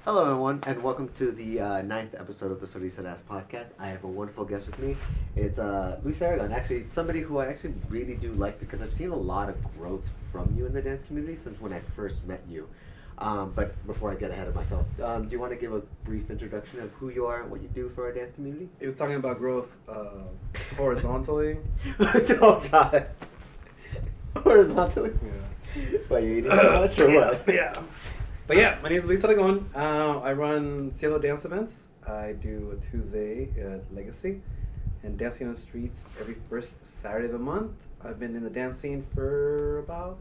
Hello, everyone, and welcome to the ninth episode of the Sonrisa Dance podcast. I have a wonderful guest with me. It's Luis Aragon, actually somebody who I actually really do like because I've seen a lot of growth from you in the dance community since when I first met you. But before I get ahead of myself, do you want to give a brief introduction of who you are and what you do for our dance community? He was talking about growth horizontally. Oh, God. Horizontally? Yeah. Why, you eating too much or yeah, what? yeah. But yeah, my name is Luis Aragon. I run Cielo Dance events. I do a Tuesday at Legacy and dancing on the streets every first Saturday of the month. I've been in the dance scene for about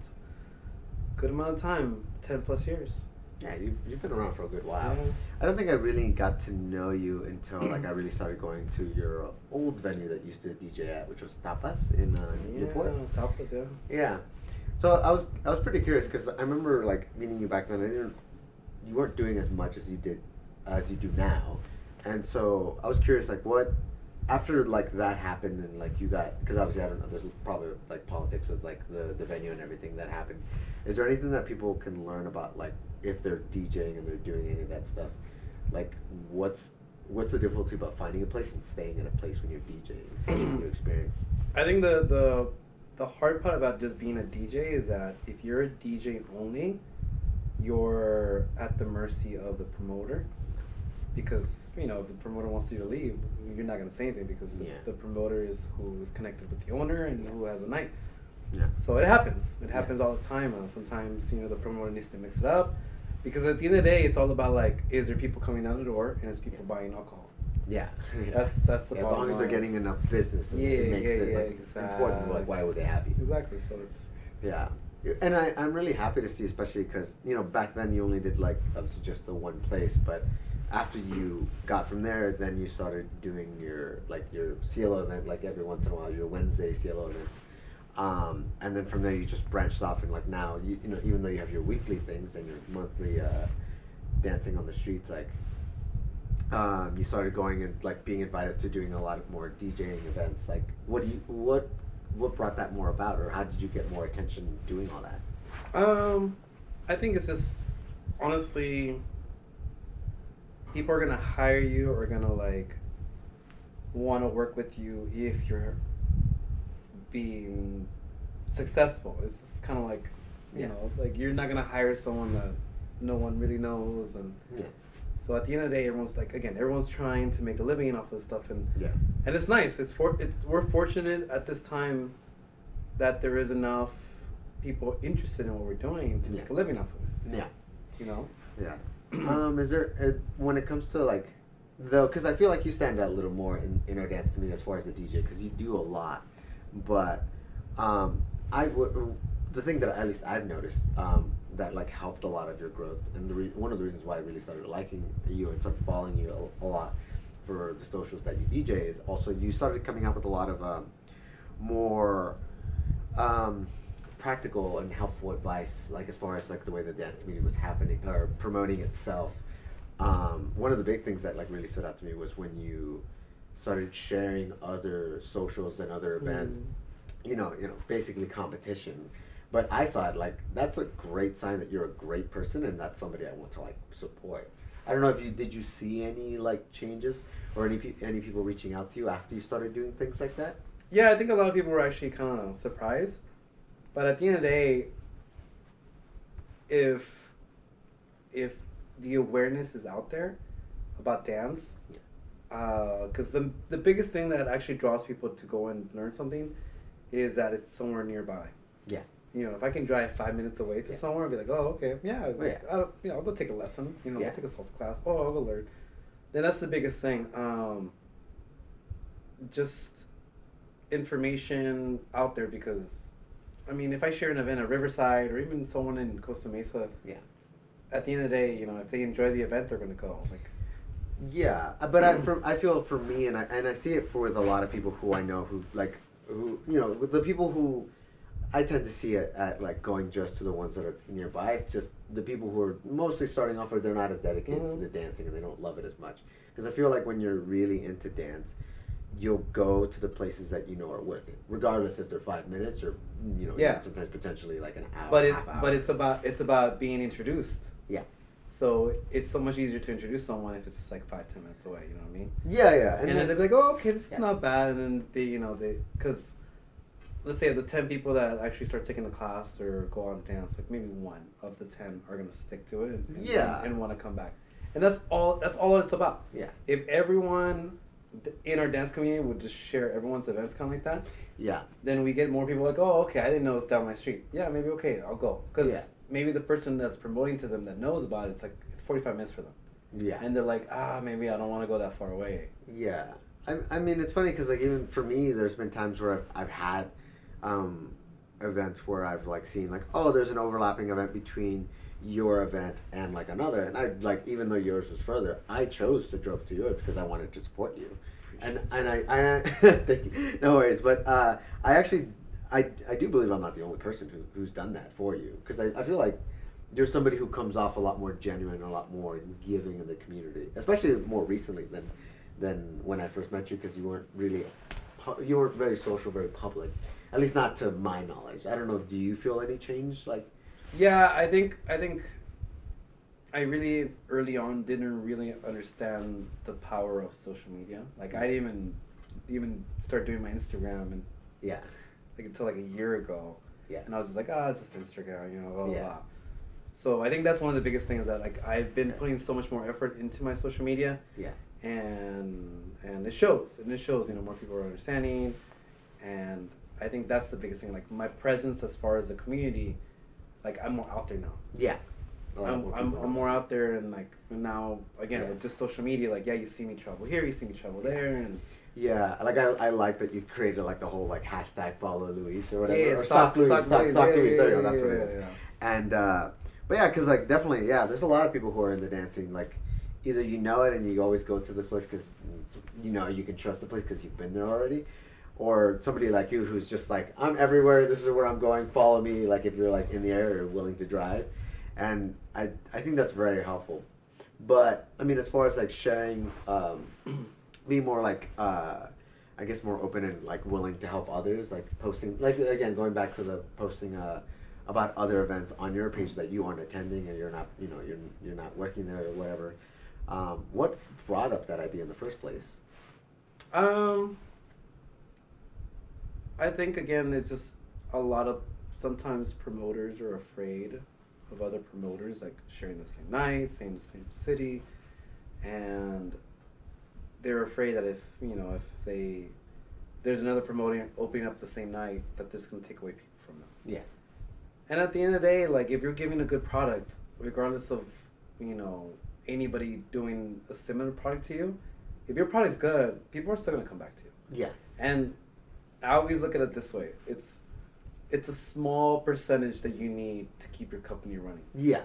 a good amount of time, 10 plus years. Yeah, you've been around for a good while. Yeah. I don't think I really got to know you until like I really started going to your old venue that you used to DJ at, which was Tapas in Newport. Tapas, yeah. Yeah. So I was pretty curious because I remember like meeting you back then. You weren't doing as much as you do now, and so I was curious like what after like that happened and like you got because obviously I don't know there's probably like politics with like the venue and everything that happened. Is there anything that people can learn about like if they're DJing and they're doing any of that stuff? Like what's the difficulty about finding a place and staying in a place when you're DJing? Your experience. I think the hard part about just being a DJ is that if you're a DJ only, you're at the mercy of the promoter. Because, you know, if the promoter wants you to leave, you're not going to say anything because the promoter is who is connected with the owner and who has a night. Yeah. So it happens. It happens all the time. Sometimes, you know, the promoter needs to mix it up. Because at the end of the day, it's all about, like, is there people coming down the door and is people buying alcohol? Yeah. That's the as long as they're getting enough business, it makes it important. Like, why would they have you? Exactly. So it's yeah, and I'm really happy to see, especially because you know back then you only did like obviously just the one place, but after you got from there, then you started doing your Cielo event like every once in a while, your Wednesday Cielo events, and then from there you just branched off and like now you know even though you have your weekly things and your monthly dancing on the streets like. You started going and like being invited to doing a lot of more DJing events. Like, what brought that more about, or how did you get more attention doing all that? I think it's just honestly, people are gonna hire you or gonna like want to work with you if you're being successful. It's just kind of like you know, like you're not gonna hire someone that no one really knows and. Yeah. So at the end of the day, everyone's trying to make a living off of this stuff, and Yeah. and it's nice. We're fortunate at this time that there is enough people interested in what we're doing to make a living off of it. Yeah. You know. Yeah. Is there when it comes to like though, because I feel like you stand out a little more in our dance community as far as the DJ, because you do a lot, but the thing that at least I've noticed that like helped a lot of your growth, and one of the reasons why I really started liking you and started following you a lot for the socials that you DJ is also you started coming out with a lot of more practical and helpful advice, like as far as like the way the dance community was happening or promoting itself. One of the big things that like really stood out to me was when you started sharing other socials and other events. You know, basically competition. But I saw it like that's a great sign that you're a great person and that's somebody I want to like support. I don't know if did you see any like changes or any people reaching out to you after you started doing things like that? Yeah, I think a lot of people were actually kind of surprised, but at the end of the day, if the awareness is out there about dance, because the biggest thing that actually draws people to go and learn something is that it's somewhere nearby. Yeah. You know, if I can drive 5 minutes away to somewhere, I'll be like, oh, okay, I'll go take a lesson. You know, I'll take a salsa class. Oh, I'll go learn. Then that's the biggest thing. Just information out there because, I mean, if I share an event at Riverside or even someone in Costa Mesa, at the end of the day, you know, if they enjoy the event, they're gonna go. Like. Yeah, but I feel for me and I see it with a lot of people who I know who you know the people who. I tend to see it at like going just to the ones that are nearby. It's just the people who are mostly starting off or they're not as dedicated to the dancing and they don't love it as much. Because I feel like when you're really into dance, you'll go to the places that you know are worth it, regardless if they're 5 minutes or you know sometimes potentially like an hour. But it's about being introduced. Yeah. So it's so much easier to introduce someone if it's just like 5-10 minutes away. You know what I mean? Yeah, And then they'll be like, oh, okay, this is Yeah. not bad. And then because let's say of the 10 people that actually start taking the class or go on dance, like maybe one of the 10 are gonna stick to it and want to come back. And that's all it's about. Yeah. If everyone in our dance community would just share everyone's events kind of like that, Yeah. then we get more people like, oh, okay, I didn't know it's down my street. Yeah, maybe okay, I'll go. Because Yeah. maybe the person that's promoting to them that knows about it, it's like it's 45 minutes for them. Yeah. And they're like, maybe I don't want to go that far away. Yeah. I mean, it's funny because like even for me, there's been times where I've had events where I've like seen like, oh, there's an overlapping event between your event and like another, and I like, even though yours is further, I chose to drove to yours because I wanted to support you. And I thank you. No worries, but I actually I do believe I'm not the only person who's done that for you, because I feel like you're somebody who comes off a lot more genuine, a lot more giving in the community, especially more recently than when I first met you, because you weren't very social, very public, at least not to my knowledge. I don't know. Do you feel any change? Like, Yeah, I think I really early on didn't really understand the power of social media. Like I didn't even start doing my Instagram and yeah, like until like a year ago. yeah, And I was just like, it's just Instagram, blah blah Yeah. blah. So I think that's one of the biggest things that like I've been putting so much more effort into my social media, yeah, and it shows, more people are understanding, and I think that's the biggest thing. Like my presence as far as the community, like I'm more out there now. yeah. I'm more out there, and like now again Yeah. with just social media, like you see me travel here, you see me travel there, and Yeah, like I like that you created like the whole like hashtag follow Luis or whatever, Yeah, or stalk Luis, stalk Luis. There you go, that's what it is. yeah. And but yeah, because like definitely, yeah, there's a lot of people who are in the dancing. Like either you know it and you always go to the place because you can trust the place because you've been there already, or somebody like you who's just like, I'm everywhere. This is where I'm going. Follow me. Like if you're like in the area or willing to drive, and I think that's very helpful. But I mean, as far as like sharing, being more like I guess more open and like willing to help others, like posting, like again going back to the posting about other events on your page that you aren't attending and you're not you're not working there or whatever. What brought up that idea in the first place? I think again, it's just a lot of sometimes promoters are afraid of other promoters like sharing the same night, same city, and they're afraid that if there's another promoter opening up the same night, that this is gonna take away people from them. Yeah. And at the end of the day, like if you're giving a good product, regardless of anybody doing a similar product to you, if your product's good, people are still gonna come back to you. Yeah. And I always look at it this way: it's a small percentage that you need to keep your company running. Yeah.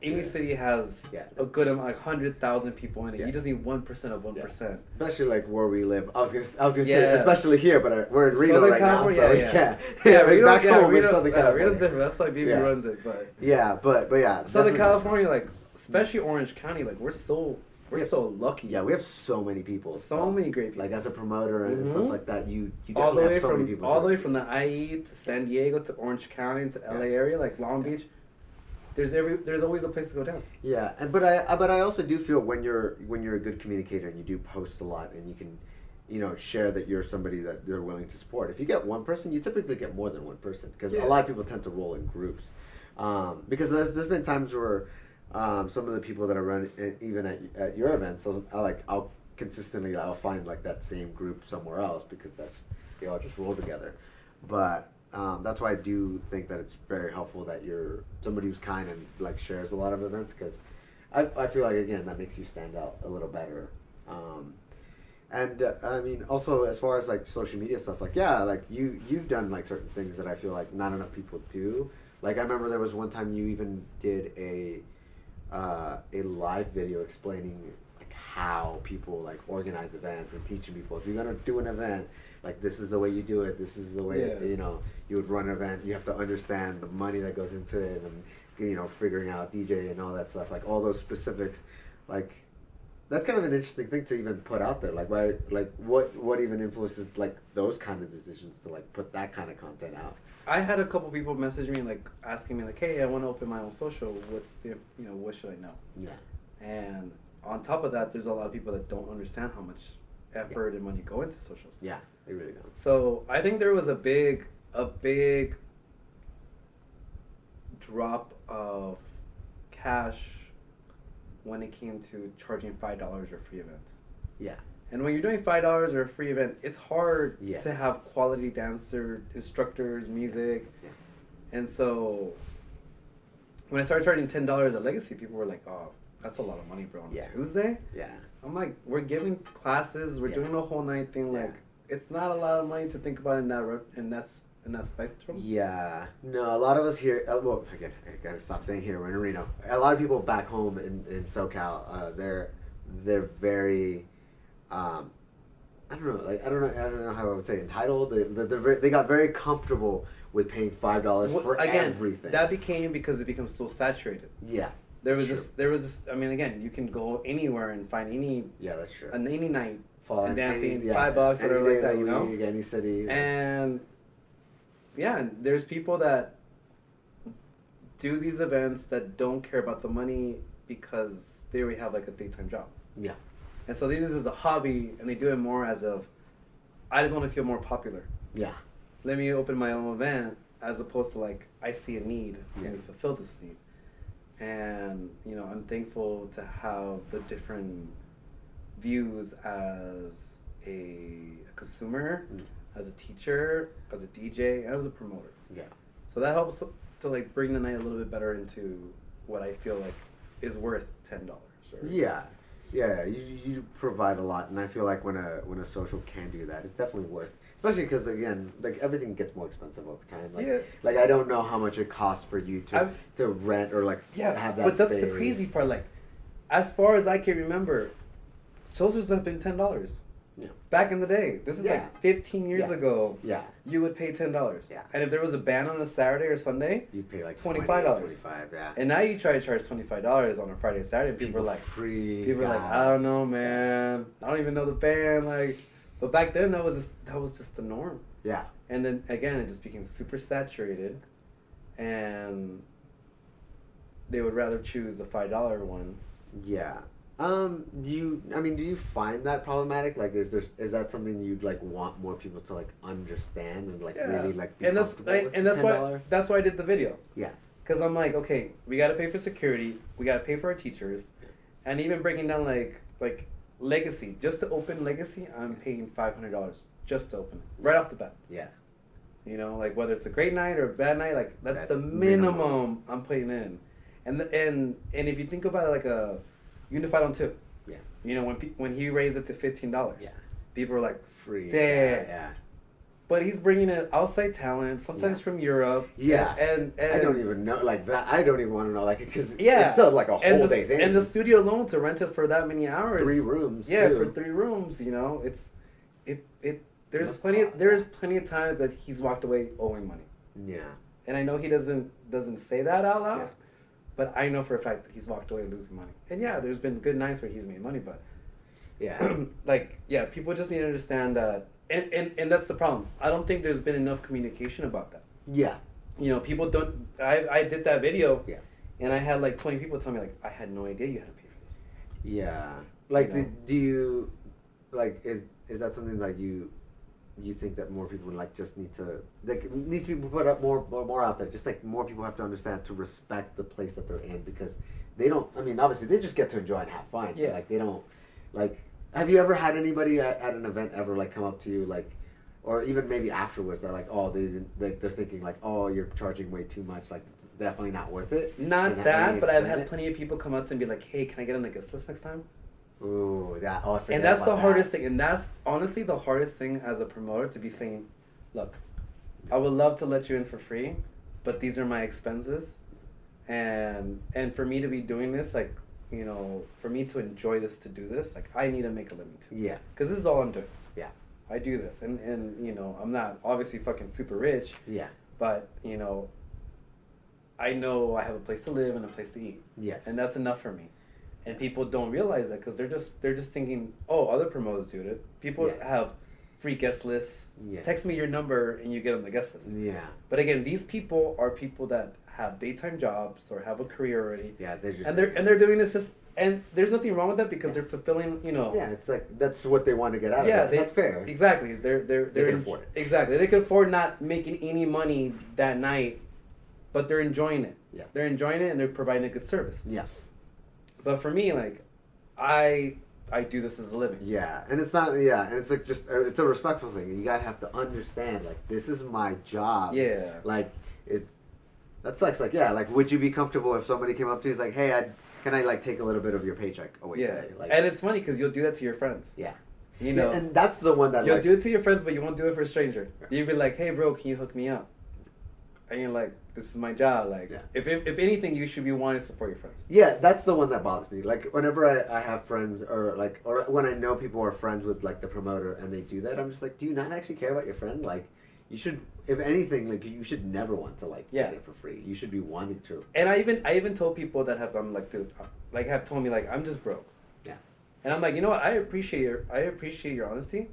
Any city has a good amount, like 100,000 people in it. Yeah. You just need 1% of 1%. Especially like where we live. I was gonna say Yeah. especially here, but we're in Reno Southern right California, now, so yeah. we can't. Yeah, like Reno, back home Reno, in Southern California. Reno's different. That's why BB Yeah. runs it, but Yeah, but yeah. Southern definitely. California, like especially Orange County, like we're so lucky. Yeah, we have so many people. So many great people. Like as a promoter and stuff like that, you all the definitely way have so from many people. all the way from the IE to San Diego to Orange County to LA area, like Long Beach. There's always a place to go dance. Yeah, but I also do feel when you're a good communicator and you do post a lot and you can, share that you're somebody that they're willing to support. If you get one person, you typically get more than one person because a lot of people tend to roll in groups. Because there's been times where some of the people that I run even at your events, I'll consistently find like that same group somewhere else because they all just roll together. But that's why I do think that it's very helpful that you're somebody who's kind and like shares a lot of events because I feel like again that makes you stand out a little better. And I mean also as far as like social media stuff, like like you've done like certain things that I feel like not enough people do. Like I remember there was one time you even did a live video explaining like how people like organize events and teaching people if you're gonna do an event, like this is the way you do it, this is the way you would run an event. You have to understand the money that goes into it and figuring out DJ and all that stuff, like all those specifics. Like that's kind of an interesting thing to even put out there. Like, why, like, what even influences like those kind of decisions to like put that kind of content out? I had a couple people message me like asking me like, "Hey, I want to open my own social. What's the what should I know?" Yeah. And on top of that, there's a lot of people that don't understand how much effort and money go into socials. Yeah, they really don't. So I think there was a big drop of cash when it came to charging $5 or free events. Yeah. And when you're doing $5 or a free event, it's hard Yeah. to have quality dancer instructors, music, Yeah. and so when I started charging $10 at Legacy, people were like, "Oh, that's a lot of money, bro, on Yeah. a Tuesday." Yeah. I'm like, "We're giving classes, we're Yeah. doing a whole night thing. Yeah. Like, it's not a lot of money to think about in that spectrum." Yeah, no, a lot of us here. Well, again, I gotta stop saying here. We're in Reno. A lot of people back home in SoCal, they're very, I don't know, like I don't know how I would say entitled. They got very comfortable with paying $5 Well, for again, everything. that became because it becomes so saturated. Yeah, There was true. this. I mean, again, you can go anywhere and find Yeah, that's true. any night Fall and in dancing, any- yeah, $5, any whatever day like that, of you the know. week, any city. And yeah, there's people that do these events that don't care about the money because they already have like a daytime job. Yeah, And so they do this as a hobby and they do it more as of, I just want to feel more popular. yeah, Let me open my own event as opposed to like, I see a need, Yeah. let me fulfill this need. And, I'm thankful to have the different views as a consumer, Mm. as a teacher, as a DJ, and as a promoter. yeah. So that helps to like bring the night a little bit better into what I feel like is worth $10. Yeah, yeah, you provide a lot, and I feel like when a social can do that, it's definitely worth. Especially because again, like everything gets more expensive over time. Like, Yeah. like I don't know how much it costs for you to rent or like Yeah, have that. but that's the space. crazy part. Like, as far as I can remember, socials have been $10. Yeah. Back in the day, this is Yeah. like 15 years Yeah. ago. Yeah, You would pay $10. Yeah. And if there was a band on a Saturday or Sunday, you pay like $25. 25, yeah. and now you try to charge $25 on a Friday or Saturday, and people are like, free. people are like, I don't know, man. I don't even know the band. Like, but back then that was just the norm. Yeah, And then again, it just became super saturated, and they would rather choose a $5 one. yeah. Do you find that problematic? Like, is that something you'd like want more people to like understand and like really like be and comfortable with that's why $10? that's why I did the video. Yeah, Because I'm like, okay, we got to pay for security, we got to pay for our teachers, and even breaking down like Legacy, just to open Legacy, I'm paying $500 just to open it right off the bat. yeah, Like whether it's a great night or a bad night, like that's That's the minimum. minimum I'm putting in. And if you think about it like a Unified on Tip, yeah, when he raised it to $15, Yeah. people were like, free. Damn. Yeah, but he's bringing in outside talent, sometimes Yeah. from Europe. yeah. And I don't even know like that. I don't even want to know like because Yeah. it's like a and whole the, day thing. and the studio alone to rent it for that many hours. 3 rooms. Yeah, too. for 3 rooms, it there's Must plenty cost, there's yeah. plenty of times that he's walked away owing money. Yeah, And I know he doesn't say that out loud, Yeah. but I know for a fact that he's walked away losing money. And yeah, there's been good nights where he's made money, but yeah, people just need to understand that, and that's the problem. I don't think there's been enough communication about that. yeah, People don't. I did that video, Yeah. and I had like 20 people tell me like, I had no idea you had to pay for this. yeah. Like, You know? do you like is that something that you think that more people like just need to like needs to be put up more out there? Just like more people have to understand to respect the place that they're in because they don't. I mean, obviously they just get to enjoy and have fun. Yeah. Like they don't like. Have you ever had anybody at an event ever like come up to you like, or even maybe afterwards they're like, oh, they're thinking like, oh, you're charging way too much, like definitely not worth it. Not And that, but I've explain had it? plenty of people come up to me and be like, hey, can I get on a guest list next time? Ooh, that. Oh, I forgot And that's about the that. hardest thing, and that's honestly the hardest thing as a promoter to be saying, look, I would love to let you in for free, but these are my expenses, and for me to be doing this, like, for me to enjoy this, to do this, like, I need to make a living too. Yeah. Because this is all I'm doing. Yeah. I do this, and I'm not obviously fucking super rich, Yeah. but I know I have a place to live and a place to eat, Yes. and that's enough for me. and people don't realize that because they're just thinking, oh, other promoters do it. People Yeah. have free guest lists. Yeah. Text me your number and you get on the guest list. Yeah. But again, these people are people that have daytime jobs or have a career already. Yeah, they're just and they're doing this just, and there's nothing wrong with that because they're fulfilling, you know. Yeah, it's like that's what they want to get out Yeah, of it. That's fair. Exactly. They can afford it. Exactly. They can afford not making any money that night, but they're enjoying it. Yeah. They're enjoying it and they're providing a good service. Yeah. But for me, like, I do this as a living. Yeah, and it's not. Yeah, and it's like just it's a respectful thing. You gotta have to understand like this is my job. Yeah. Like it. That sucks. Like yeah. Like would you be comfortable if somebody came up to you and was like, hey, can I like take a little bit of your paycheck away Yeah. today? Like, And it's funny because you'll do that to your friends. yeah. You know. Yeah, and that's the one that You'll like, do it to your friends, but you won't do it for a stranger. Yeah. You'll be like, hey, bro, can you hook me up? And you're like, this is my job. Like, Yeah. if anything, you should be wanting to support your friends. Yeah, that's the one that bothers me. Like whenever I have friends or when I know people are friends with like the promoter and they do that, I'm just like, do you not actually care about your friend? Like, you should, if anything, like you should never want to like Yeah. get it for free. You should be wanting to. And I even told people that have gone like, dude, like have told me like I'm just broke. Yeah. And I'm like, you know what? I appreciate your honesty.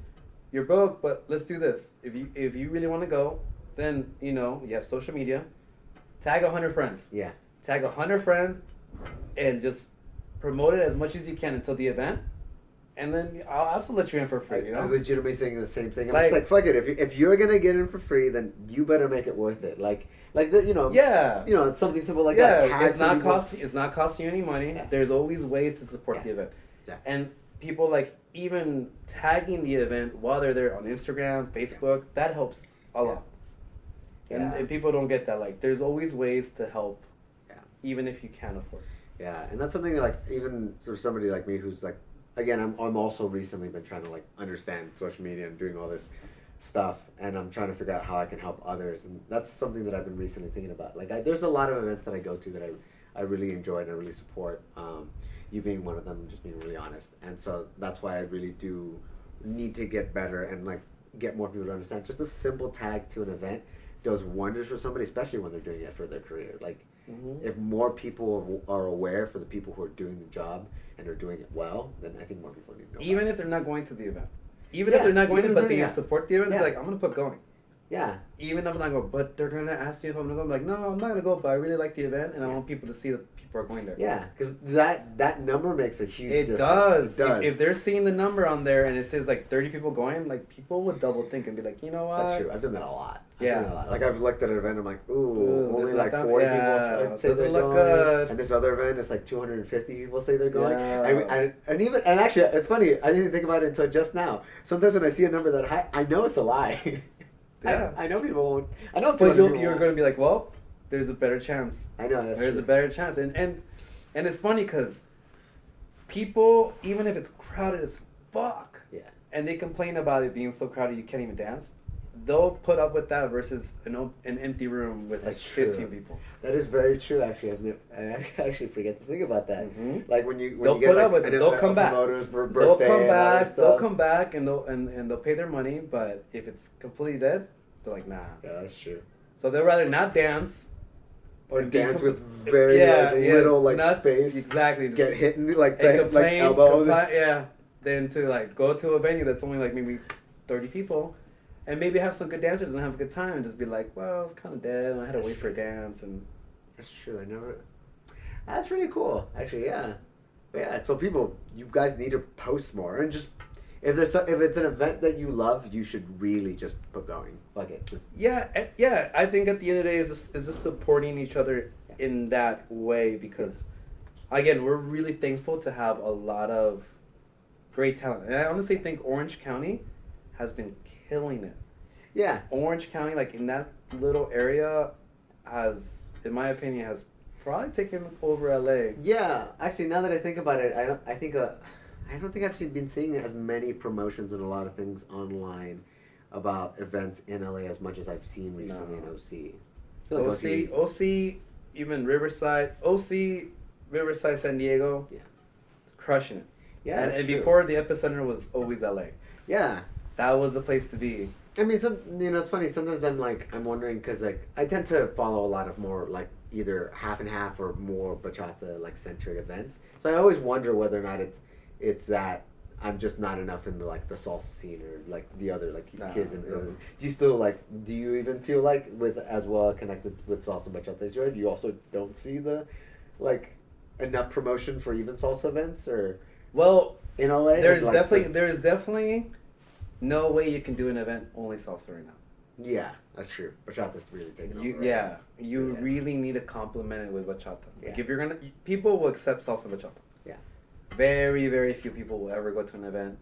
You're broke, but let's do this. If you really want to go, then you know you have social media. Tag 100 friends. Yeah. Tag 100 friends, and just promote it as much as you can until the event, and then I'll absolutely let you in for free. You I was know. legitimately thinking the same thing. I'm Like- just like, fuck it. If you're gonna get in for free, then you better make it worth it. Like the, you know. Yeah. You know, it's something simple like Yeah, that. Tag it's not some people. it's not costing you any money. Yeah. There's always ways to support Yeah. the event. Yeah. And people like even tagging the event while they're there on Instagram, Facebook, that helps a lot. Yeah. And people don't get that. Like, there's always ways to help, Yeah. even if you can't afford. Yeah, and that's something that, like even for somebody like me who's like, again, I'm also recently been trying to like understand social media and doing all this stuff, and I'm trying to figure out how I can help others, and that's something that I've been recently thinking about. Like, there's a lot of events that I go to that I really enjoy and I really support. You being one of them, just being really honest, and so that's why I really do need to get better and like get more people to understand. Just a simple tag to an event does wonders for somebody, especially when they're doing it for their career. Like, if more people are aware for the people who are doing the job and are doing it well, then I think more people need to know. Even about if they're not going to the event. Even Yeah, if they're not going to, even but if they they're- yeah. support the event, Yeah. they're like, I'm going to put going. it. Yeah, Even if I'm not going, but they're going to ask me if I'm going to go. I'm like, no, I'm not going to go, but I really like the event, and I Yeah. want people to see that people are going there. yeah, because that number makes a huge It difference. does. It does. If they're seeing the number on there and it says like 30 people going, like people would double think and be like, you know what? That's true. I've done that a lot. Yeah. I've done that a lot. Like I've looked at an event, I'm like, ooh, Ooh, only doesn't like look that- 40 yeah, people say doesn't they're look going. good. And this other event, it's like 250 people say they're going. Yeah. And actually, it's funny. I didn't think about it until just now. Sometimes when I see a number that high, I know it's a lie. Yeah. I know people won't. I know. But 200 you're people going to won't. be like, well, there's a better chance. I know that's There's true. a better chance. And it's funny because people, even if it's crowded as fuck, Yeah. and they complain about it being so crowded you can't even dance, they'll put up with that versus an empty room with like That's true. 15 people. That is very true. Actually, I actually forget to think about that. Mhm. Like when you They'll get put like up with it. They'll come back. promoters for They'll birthday come and all this back. They'll stuff. come back and they'll pay their money. But if it's completely dead, they're like, nah. Yeah, that's true. So they'd rather not dance. Or and be dance com- with very little like not- space. Exactly. Just Get hit in the, like and the complain, elbow. yeah. Then to like go to a venue that's only like maybe 30 people, and maybe have some good dancers and have a good time, and just be like, well, it's kind of dead. And I had to wait for a dance, and That's true. I never. That's really cool. Actually, yeah. But yeah. So people, you guys need to post more, and just if it's an event that you love, you should really just put going. Fuck it. Just yeah. I think at the end of the day, is just supporting each other in that way because, again, we're really thankful to have a lot of great talent, and I honestly think Orange County has been killing it. yeah. Orange County, like in that little area, has, in my opinion, has probably taken over LA. Yeah, actually, now that I think about it, I don't think I've been seeing as many promotions and a lot of things online about events in LA as much as I've seen recently in OC. I feel like OC, even Riverside, Riverside, San Diego, Yeah. crushing it. Yeah, and that's true. before the epicenter was always LA. Yeah. That was the place to be. I mean, it's funny. Sometimes I'm wondering because like I tend to follow a lot of more like either half and half or more bachata like centered events. So I always wonder whether or not it's that I'm just not enough in the like the salsa scene or like the other like kids in urban. Do you still like? Do you even feel like with as well connected with salsa and bachata as you are? You also don't see the like enough promotion for even salsa events or Well, in LA. Like, there's definitely no way you can do an event only salsa right now. yeah, that's true. Bachata's really taken over. Right Yeah, now. you Yeah. really need to complement it with bachata. Like Yeah. if you're gonna, people will accept salsa bachata. Yeah. Very, very few people will ever go to an event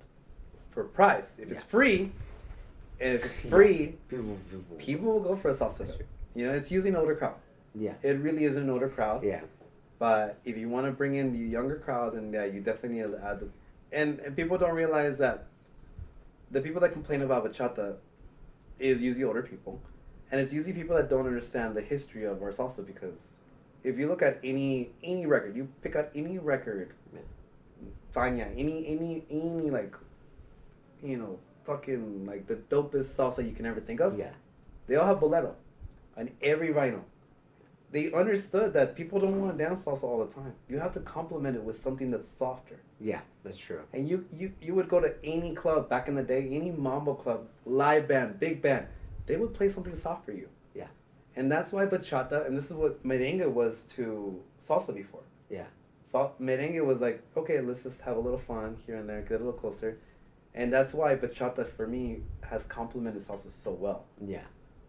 for price. If it's free, and if it's free, people will go for a salsa event. You know, it's usually an older crowd. Yeah. It really is an older crowd. Yeah. But if you want to bring in the younger crowd, then yeah, you definitely need to add the. And people don't realize that the people that complain about bachata is usually older people, and it's usually people that don't understand the history of our salsa. Because if you look at any record, you pick out any record, Fanya, any like, you know, fucking like the dopest salsa you can ever think of. Yeah. They all have bolero, on every vinyl. They understood that people don't want to dance salsa all the time. You have to complement it with something that's softer. Yeah, that's true. And you would go to any club back in the day, any mambo club, live band, big band, they would play something soft for you. Yeah. And that's why bachata, and this is what merengue was to salsa before. Yeah. Merengue was like, okay, let's just have a little fun here and there, get a little closer. And that's why bachata for me has complemented salsa so well. Yeah.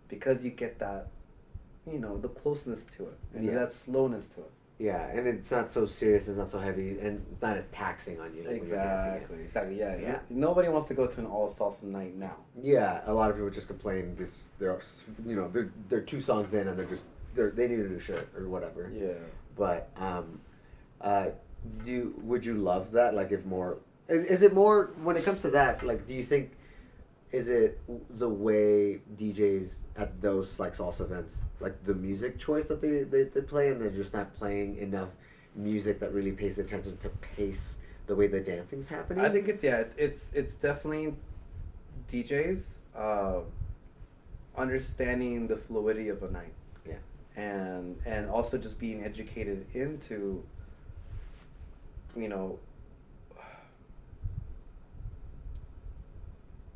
Because you get that, you know, the closeness to it and Yeah. that slowness to it. Yeah, and it's not so serious, it's not so heavy, and it's not as taxing on you. Like, when you're dancing it. Exactly. Yeah. Yeah. Nobody wants to go to an all salsa night now. Yeah, a lot of people just complain. They're 2 songs in and they need a new shirt or whatever. Yeah. But would you love that? Like, if more is it more when it comes to that? Like, do you think is it the way DJs at those like salsa events, like the music choice that they play, and they're just not playing enough music that really pays attention to pace the way the dancing's happening? I think it's definitely DJs understanding the fluidity of a night. Yeah. And also just being educated into, you know,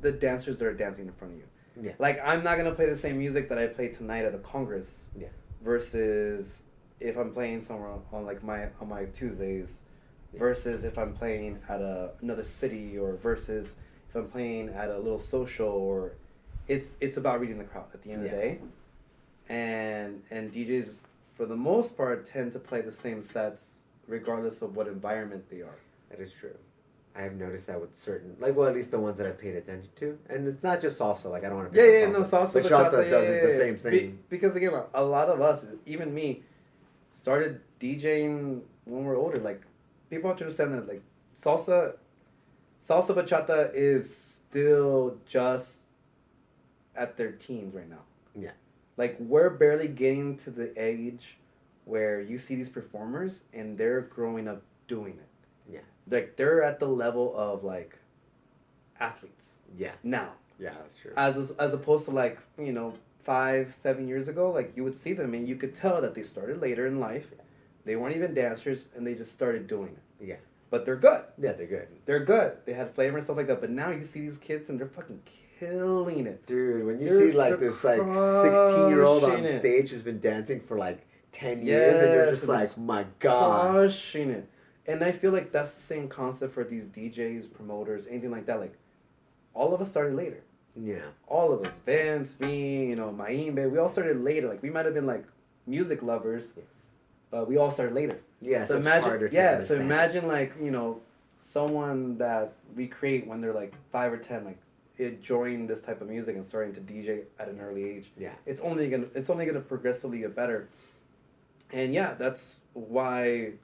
the dancers that are dancing in front of you. Yeah. Like, I'm not gonna play the same music that I play tonight at a congress. Yeah. Versus if I'm playing somewhere on like on my Tuesdays, Yeah. versus if I'm playing at another city, or versus if I'm playing at a little social, or it's about reading the crowd at the end of the day. And DJs for the most part tend to play the same sets regardless of what environment they are. That is true. I have noticed that with certain, like, well, at least the ones that I paid attention to, and it's not just salsa. Like, I don't want to. Salsa, bachata does it the same thing. Because again, a lot of us, even me, started DJing when we're older. Like, people have to understand that like salsa bachata is still just at their teens right now. Yeah. Like, we're barely getting to the age where you see these performers and they're growing up doing it. Yeah. Like, they're at the level of like athletes. Yeah. Now. Yeah, that's true. As opposed to like, you know, 5-7 years ago, like you would see them and you could tell that they started later in life. They weren't even dancers and they just started doing it. Yeah. But they're good. Yeah, they're good. They're good. They had flavor and stuff like that. But now you see these kids and they're fucking killing it. Dude, when you see like this like 16-year-old on stage who's been dancing for like 10 years and you're just like, my God. Crushing it. And I feel like that's the same concept for these DJs, promoters, anything like that. Like, all of us started later. Yeah. All of us. Vince, me, you know, Maimbe, we all started later. Like, we might have been like music lovers, but we all started later. Yeah, so imagine, imagine like, you know, someone that we create when they're like 5 or 10, like enjoying this type of music and starting to DJ at an early age. Yeah. It's only gonna progressively get better. And yeah, that's why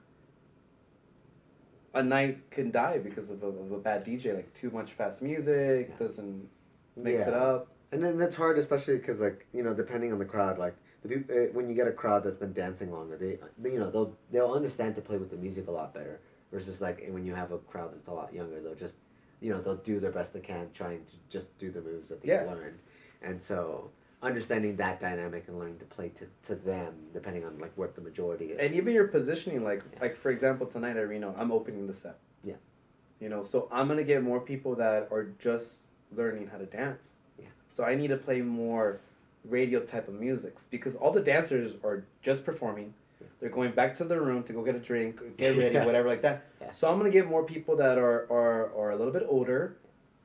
a night can die because of a bad DJ. Like, too much fast music doesn't mix it up. And then that's hard, especially because, like, you know, depending on the crowd, like when you get a crowd that's been dancing longer, they you know they'll understand to play with the music a lot better. Versus like when you have a crowd that's a lot younger, they'll just, you know, they'll do their best they can trying to just do the moves that they learned. And so understanding that dynamic and learning to play to them, depending on like what the majority is. And even your positioning, like Yeah. like for example, tonight at Reno, I'm opening the set. Yeah. You know, so I'm gonna get more people that are just learning how to dance. Yeah. So I need to play more radio type of musics because all the dancers are just performing. Yeah. They're going back to their room to go get a drink, get ready, Yeah. whatever like that. Yeah. So I'm gonna get more people that are a little bit older,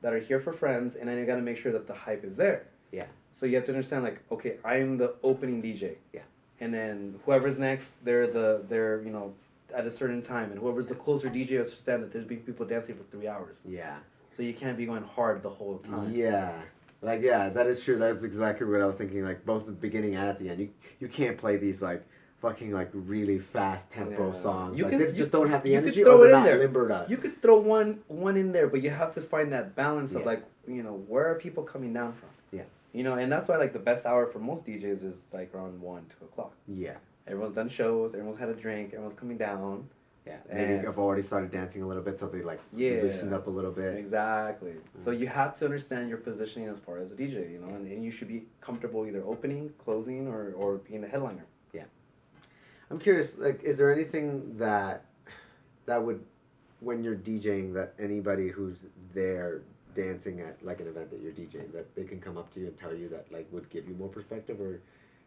that are here for friends, and I gotta make sure that the hype is there. Yeah. So you have to understand, like, okay, I'm the opening DJ. Yeah. And then whoever's next, they're you know, at a certain time, and whoever's the closer DJ understand that there's been people dancing for 3 hours. Yeah. So you can't be going hard the whole time. Yeah. Like, yeah, that is true. That's exactly what I was thinking. Like, both at the beginning and at the end. You can't play these, like, fucking, like, really fast tempo Yeah. songs. You like, can- they just don't have the you could energy, throw or it they're in not there. limber enough. You could throw one in there, but you have to find that balance of Yeah. like, you know, where are people coming down from? Yeah. You know, and that's why like the best hour for most DJs is like around 1-2 o'clock. Yeah. Everyone's done shows, everyone's had a drink, everyone's coming down. Yeah. Maybe And- I've already started dancing a little bit, so they, like, Yeah. loosen up a little bit. Exactly. So Mm. you have to understand your positioning as far as a DJ, you know, and you should be comfortable either opening, closing, or being the headliner. I'm curious, like, is there anything that would, when you're DJing, that anybody who's there dancing at like an event that you're DJing, that they can come up to you and tell you that like would give you more perspective, or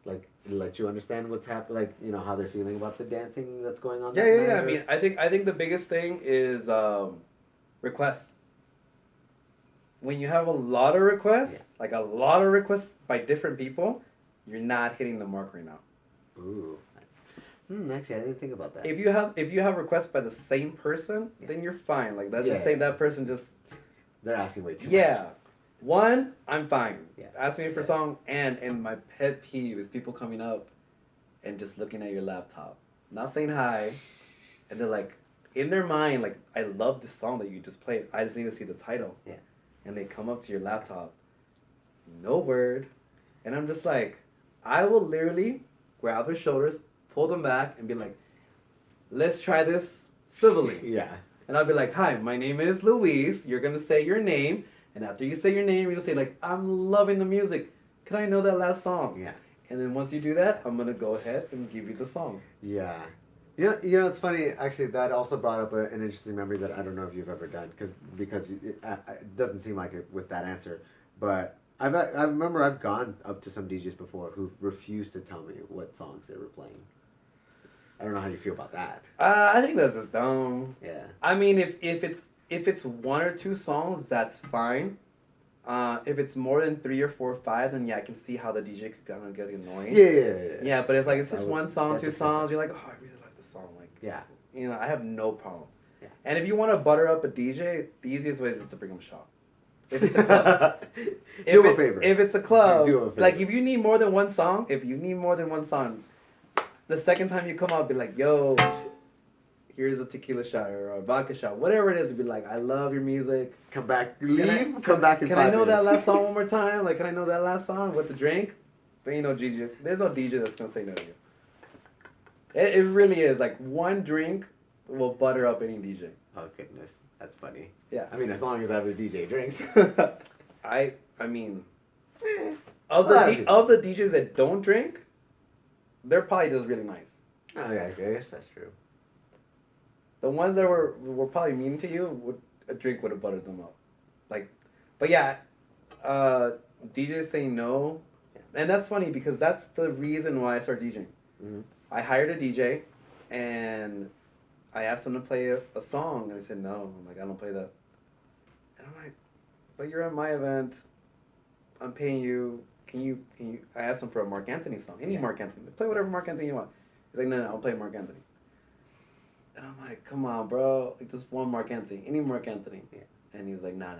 like let you understand what's happening, like, you know, how they're feeling about the dancing that's going on? Yeah, that yeah, night, yeah. I or- mean, I think the biggest thing is requests. When you have a lot of requests, Yeah. like a lot of requests by different people, you're not hitting the mark right now. Ooh. Actually, I didn't think about that. If you have requests by the same person, Yeah. then you're fine. Like let's Yeah, just say yeah. that person just They're asking way too yeah. One, I'm fine. Yeah. Ask me for a Yeah. song, and my pet peeve is people coming up and just looking at your laptop, not saying hi, and they're like, in their mind, like, I love this song that you just played. I just need to see the title. Yeah. And they come up to your laptop, no word, and I'm just like, I will literally grab their shoulders, pull them back, and be like, let's try this civilly. Yeah. And I'll be like, hi, my name is Luis. You're going to say your name. And after you say your name, you're going to say, like, I'm loving the music. Can I know that last song? Yeah. And then once you do that, I'm going to go ahead and give you the song. Yeah. You know, it's funny. Actually, that also brought up an interesting memory that I don't know if you've ever done, because it doesn't seem like it with that answer. But I remember I've gone up to some DJs before who refused to tell me what songs they were playing. I don't know how you feel about that. I think that's just dumb. Yeah. I mean, if it's one or two songs, that's fine. If it's more than 3 or 4 or 5, then yeah, I can see how the DJ could kind of get annoying. Yeah. Yeah, but if like it's just I would- one song, that's two excessive. songs, you're like, oh, I really like this song. Like, Yeah. you know, I have no problem. Yeah. And if you want to butter up a DJ, the easiest way is just to bring him a shot. If it's a club. Do him a favor. If it's a club, Do him a favor. like if you need more than one song, the second time you come out, be like, yo, here's a tequila shot or a vodka shot, whatever it is. Be like, I love your music. Come back. Can I- Leave. Come back in Can 5 I know that minutes. last song one more time? Like, can I know that last song with the drink? But you know, DJ, there's no DJ that's gonna say no to you. It really is like one drink will butter up any DJ. Oh goodness, that's funny. Yeah. I mean, as long as I have a DJ drinks. I mean, Eh, of a lot of the people. of the DJs that don't drink, they're probably just really nice. Oh yeah, I guess that's true. The ones that were probably mean to you, a drink would have buttered them up. Like, but yeah, DJs saying no, and that's funny because that's the reason why I started DJing. Mm-hmm. I hired a DJ, and I asked them to play a song, and they said no. I'm like, I don't play that. And I'm like, but you're at my event. I'm paying you. Can you? I asked them for a Mark Anthony song. Any Yeah. Mark Anthony. Play whatever Mark Anthony you want. He's like, no, I'll play Mark Anthony. And I'm like, come on, bro. Like, just one Mark Anthony. Any Mark Anthony. Yeah. And he's like, nah,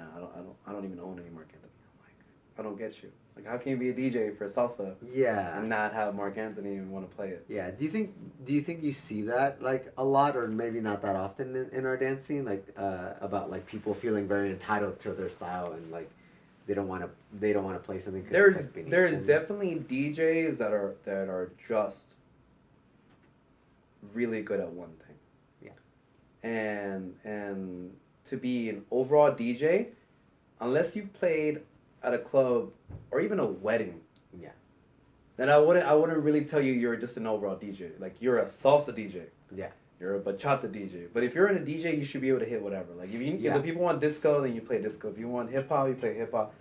I don't even own any Mark Anthony. I'm like, I don't get you. Like, how can you be a DJ for salsa Yeah. and not have Mark Anthony and want to play it? Yeah. Do you think you see that like a lot, or maybe not that often in our dance scene, like about like people feeling very entitled to their style and like they don't want to play something. 'Cause it's, like, beneath There's them? definitely DJs that are just really good at one thing. Yeah. And to be an overall DJ, unless you played at a club or even a wedding, Yeah. then I wouldn't really tell you you're just an overall DJ. Like you're a salsa DJ. Yeah. You're a bachata DJ. But if you're in a DJ, you should be able to hit whatever. Like if Yeah. the people want disco, then you play disco. If you want hip hop, you play hip hop.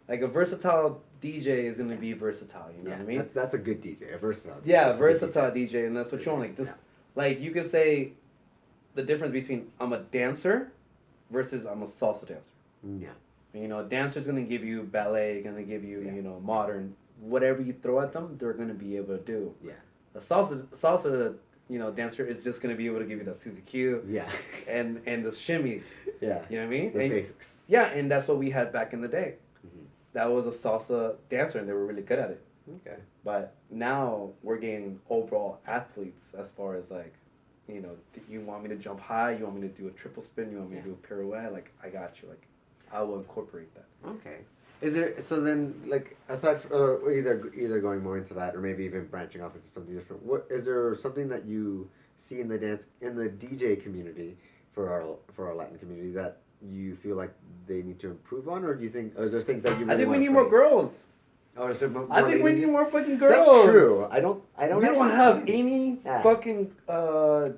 Like a versatile DJ is gonna be versatile. You know what I mean? That's a good DJ, a versatile. Yeah, That's a good versatile DJ, and that's what you want. Like this, Yeah. like you could say, the difference between I'm a dancer, versus I'm a salsa dancer. Yeah. You know, a dancer's gonna give you ballet, gonna give you Yeah. modern, whatever you throw at them, they're gonna be able to do. Yeah. A salsa dancer is just gonna be able to give you the Suzy Q. Yeah. And the shimmies. Yeah. You know what I mean? The And- basics. Yeah, and that's what we had back in the day. Mhm. That was a salsa dancer, and they were really good at it. Okay. But now we're getting overall athletes as far as like, you want me to jump high, you want me to do a triple spin, you want me to do a pirouette, like I got you, like I will incorporate that. Okay. Is there so then like aside from either going more into that or maybe even branching off into something different? What is there something that you see in the DJ community for our Latin community that you feel like they need to improve on, or do you think, or is there things that you really I think we wanna need more praise? girls. Oh, is there more I think we ladies? need more fucking girls. That's true. I don't We don't actually have see- any Yeah. fucking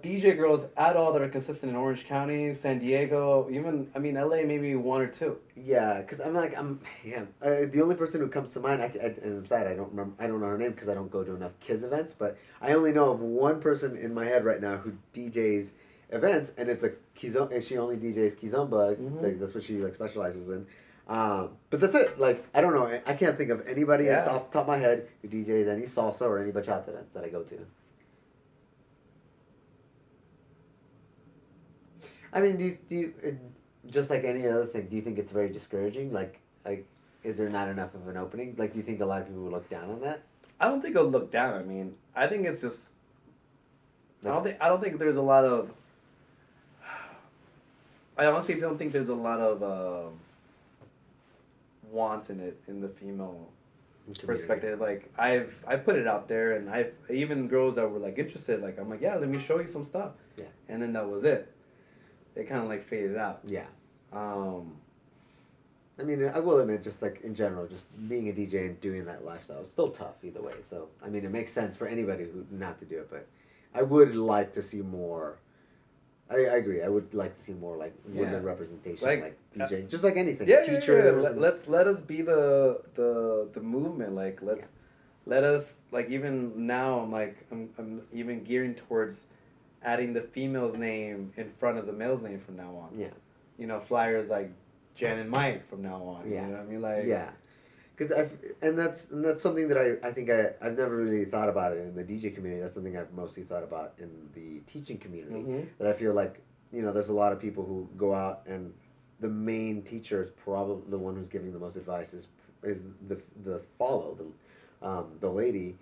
DJ girls at all that are consistent in Orange County, San Diego, even LA, maybe one or two. Yeah, because the only person who comes to mind, and I'm sad I don't know her name because I don't go to enough kids events, but I only know of one person in my head right now who DJs events, and it's and she only DJs kizomba. Mhm. Like, that's what she like specializes in. But that's it. Like, I don't know. I can't think of anybody Yeah. off the top of my head who DJs any salsa or any bachata events that I go to. I mean, do you just like any other thing? Do you think it's very discouraging? Like, is there not enough of an opening? Like, do you think a lot of people would look down on that? I don't think I'll look down. I mean, I think it's just. Like, I don't think there's a lot of. I honestly don't think there's a lot of want in it in the female perspective. Like I put it out there, and I even girls that were like interested. Like I'm like, yeah, let me show you some stuff. Yeah. And then that was it. It kind of like faded out. Yeah. Um, I mean, I will admit, just like in general, just being a DJ and doing that lifestyle is still tough either way. So, I mean, it makes sense for anybody who not to do it, but I would like to see more. I agree. I would like to see more like women Yeah. representation, Like, like DJing, just like anything. yeah, Teachers. yeah. and- Let us be the movement. Like let us, like, even now I'm even gearing towards adding the female's name in front of the male's name from now on. Yeah. Flyers like Jen and Mike from now on. Yeah. You know what I mean? Like, Yeah, because that's something that I think I've never really thought about it in the DJ community. That's something I've mostly thought about in the teaching community. Mhm. That I feel like there's a lot of people who go out and the main teacher is probably the one who's giving the most advice is the the lady,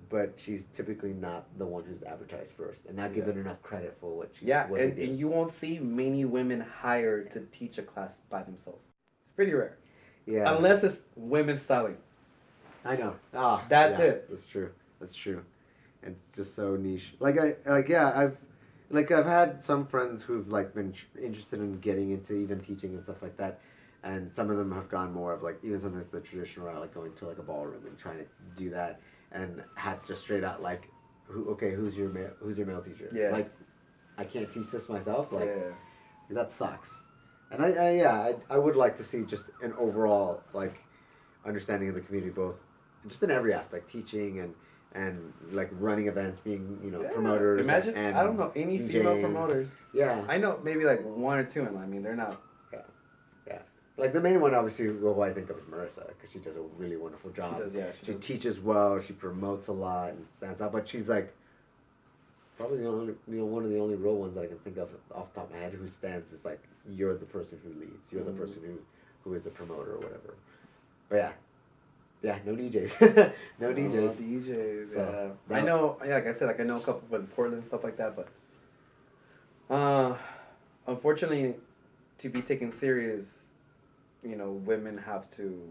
but she's typically not the one who's advertised first and not given enough credit for what she Yeah, what they and did. you won't see many women hired to teach a class by themselves. It's pretty rare. Yeah, Unless it's women styling. I know. That's yeah, it. That's true. That's true. And it's just so niche. I've had some friends who've like been interested in getting into even teaching and stuff like that, and some of them have gone more of like even something like the traditional route, like going to like a ballroom and trying to do that, and had just straight out like, who's your male teacher? Yeah. Like, I can't teach this myself. Like, Yeah. that sucks. And I would like to see just an overall like understanding of the community, both just in every aspect, teaching and like running events, being Yeah. promoters. Imagine, and I don't know any female DJing. promoters. Yeah, I know maybe like one or two, and I mean they're not. yeah. Like the main one, obviously, who I think of is Marissa, because she does a really wonderful job. She does, yeah. She does. teaches well. She promotes a lot and stands out. But she's like probably the only, one of the only real ones that I can think of off the top of my head who stands is like, you're the person who leads. You're the person who is a promoter or whatever. But yeah, no DJs, no DJs. DJs. So, Yeah. I know. Yeah, like I said, like I know a couple in Portland and stuff like that, but unfortunately, to be taken serious, women have to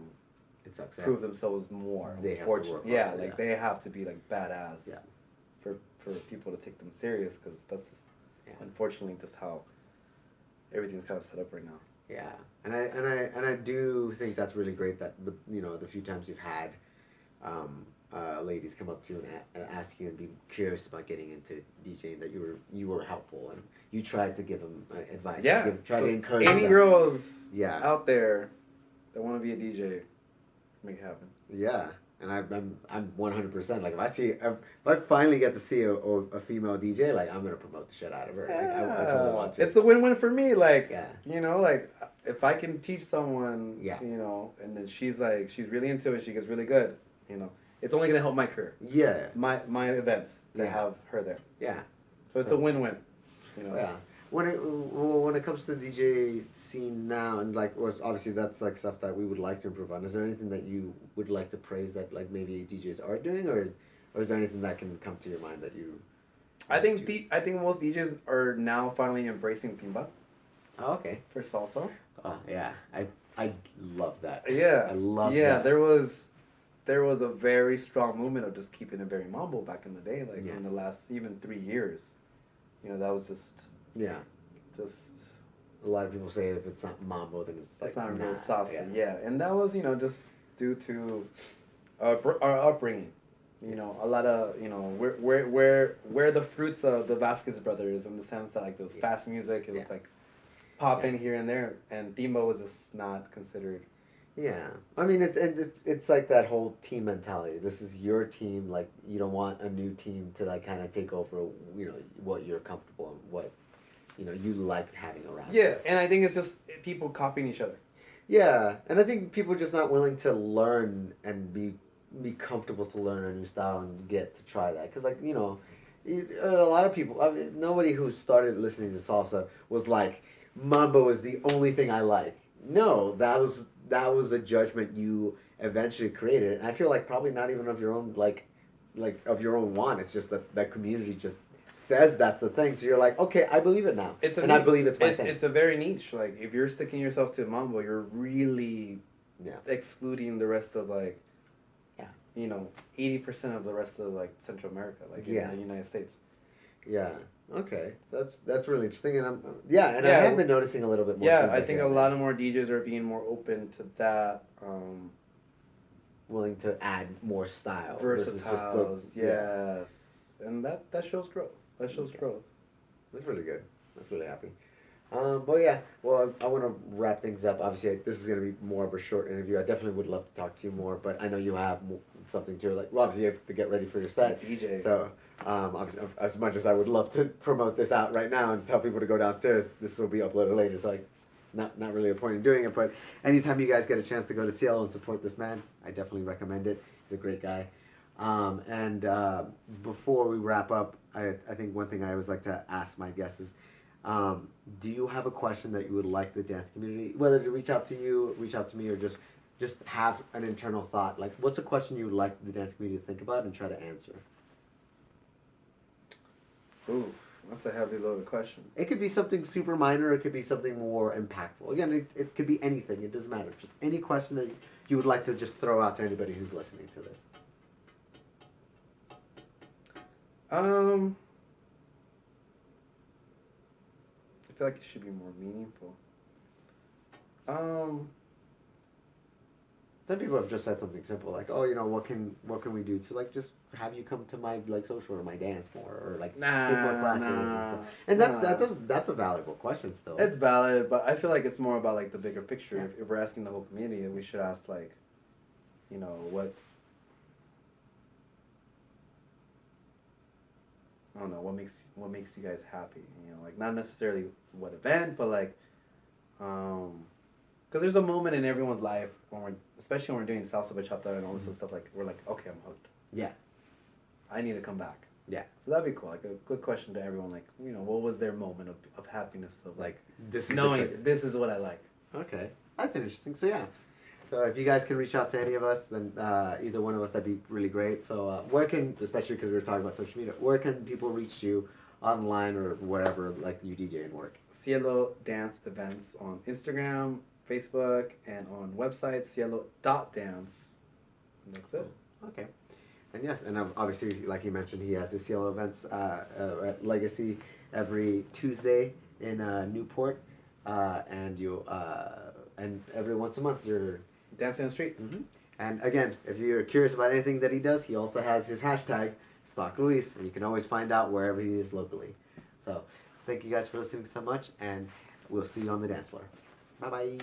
It sucks. prove themselves more. They have to unfortunately. work Yeah, harder, like yeah. they have to be like badass. Yeah. For people to take them serious, because that's just, Yeah. unfortunately just how everything's kind of set up right now. Yeah, and I do think that's really great that the few times you've had ladies come up to you and ask you and be curious about getting into DJing, that you were helpful and you tried to give them advice. Yeah. Try to encourage any them. girls Yeah. out there that want to be a DJ, make it happen. Yeah, and I'm 100%. Like if I finally get to see a female DJ, like I'm gonna promote the shit out of her. Like I totally want to. It's a win-win for me. Like, Yeah. like if I can teach someone, Yeah. and then she's really into it, she gets really good, it's only gonna help my career, Yeah. my events to Yeah. have her there. Yeah. So it's a win-win. Yeah. When it comes to the DJ scene now, and like, obviously that's like stuff that we would like to improve on. Is there anything that you would like to praise that like maybe DJs are doing, or is there anything that can come to your mind that you? I think most DJs are now finally embracing timba Oh, okay. for salsa. Oh yeah, I love that. Yeah, I love yeah. that. There was a very strong movement of just keeping it very mambo back in the day, like Yeah. in the last even 3 years. That was just A lot of people say if it's not mambo, then it's like it's not nah, real salsa. Yeah, and that was just due to our upbringing. A lot of we're the fruits of the Vasquez brothers in the sense that like there was fast music, it was like popping here and there, and timba was just not considered. Yeah, I mean it's like that whole team mentality. This is your team. Like you don't want a new team to like kind of take over. What you're comfortable and what you like having around. Yeah, and I think it's just people copying each other. Yeah, and I think people are just not willing to learn and be comfortable to learn a new style and get to try that. Because like a lot of people. I mean, nobody who started listening to salsa was like mambo is the only thing I like. No, that was a judgment you eventually created, and I feel like probably not even of your own like of your own want. It's just that community just says that's the thing. So you're like, okay, I believe it now, I believe it's my thing. It's a very niche. Like if you're sticking yourself to mambo, you're really excluding the rest of 80% of the rest of like Central America, like in the United States. Yeah. Okay. That's really interesting, and I have been noticing a little bit more. Yeah, I think a lot of more DJs are being more open to that. Willing to add more style. Versatile. Yes, and that shows growth. That shows growth. That's really good. That's really happy. But yeah, well, I want to wrap things up. Obviously, this is going to be more of a short interview. I definitely would love to talk to you more, but I know you have something to like. Well, obviously, you have to get ready for your set. DJ. So, obviously, as much as I would love to promote this out right now and tell people to go downstairs, this will be uploaded later. So, not really a point in doing it. But anytime you guys get a chance to go to Cielo and support this man, I definitely recommend it. He's a great guy. And before we wrap up, I think one thing I always like to ask my guests is, do you have a question that you would like the dance community, whether to reach out to you, reach out to me, or just have an internal thought? Like, what's a question you would like the dance community to think about and try to answer? Ooh, that's a heavy loaded question. It could be something super minor. It could be something more impactful. Again, it could be anything. It doesn't matter. Just any question that you would like to just throw out to anybody who's listening to this. I feel like it should be more meaningful. Some people have just said something simple like, "Oh, what can we do to like just have you come to my like social or my dance more or like take more classes and stuff." And that's a valuable question still. It's valid, but I feel like it's more about like the bigger picture. Yeah. If we're asking the whole community, we should ask like, what. I don't know what makes you guys happy. Like not necessarily what event, but like, because there's a moment in everyone's life especially when we're doing salsa bachata and all this other stuff. Like we're like, okay, I'm hooked. Yeah. I need to come back. Yeah. So that'd be cool. Like a good question to everyone. Like what was their moment of happiness of like this knowing this is what I like. Okay, that's interesting. So yeah. So if you guys can reach out to any of us, then either one of us, that'd be really great. So especially because we were talking about social media, where can people reach you online or wherever, like you DJ and work? Cielo Dance events on Instagram, Facebook, and on website, cielo.dance. And that's it. Okay. And yes, and obviously, like you mentioned, he has his Cielo events at Legacy every Tuesday in Newport, and every once a month you're dancing on the streets. Mm-hmm. And again, if you're curious about anything that he does, he also has his hashtag Stalk Luis, and you can always find out wherever he is locally. So, thank you guys for listening so much, and we'll see you on the dance floor. Bye bye.